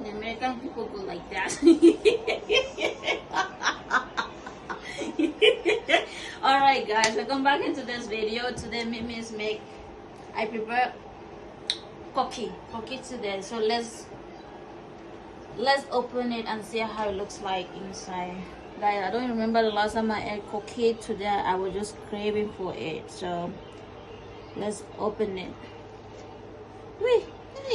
The American people go like that. Alright guys, welcome back into this video. Today Mimi's I prepare koki today. So let's open it and see how it looks like inside. Guys, I don't remember the last time I ate koki. Today I was just craving for it. So let's open it. Wait.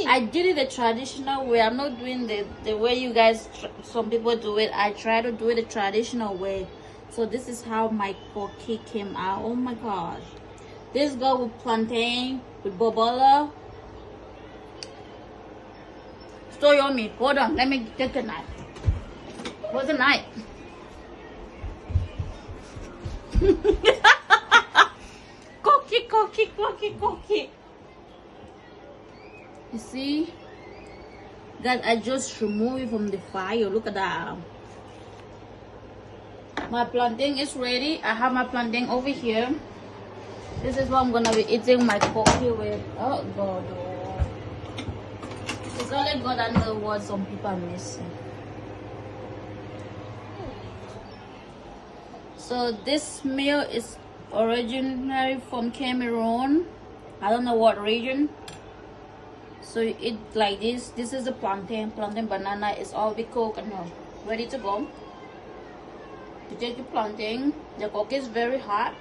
I did it the traditional way. I'm not doing the way you guys, some people do it. I try to do it the traditional way. So this is how my koki came out. Oh my gosh. This go with plantain, with bobola. So yummy. Hold on, let me take a knife. Where's the knife? Koki. You see, guys, I just removed it from the fire. Look at that. My plantain is ready. I have my plantain over here. This is what I'm gonna be eating my koki with. Oh god, it's only God that knows what some people are missing. So this meal is originally from Cameroon. I don't know what region. So you eat like this. This is the plantain banana. Is all be cooked and ready to go. You take the plantain. The koki is very hot.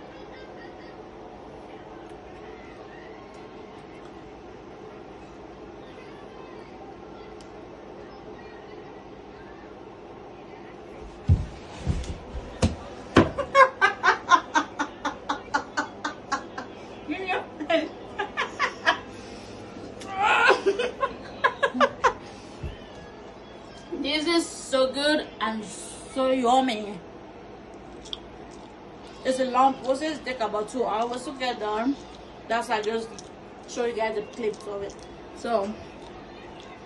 This is so good and so yummy. It's a long process. It takes about 2 hours to get done. That's why I just show you guys the clips of it. So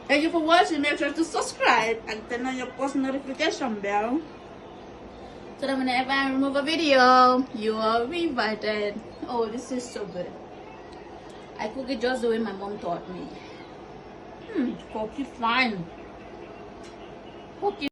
thank you for watching. Make sure to subscribe and turn on your post notification bell so that whenever I remove a video, you are invited. Oh, this is so good. I cook it just the way my mom taught me. Koki fine. Koki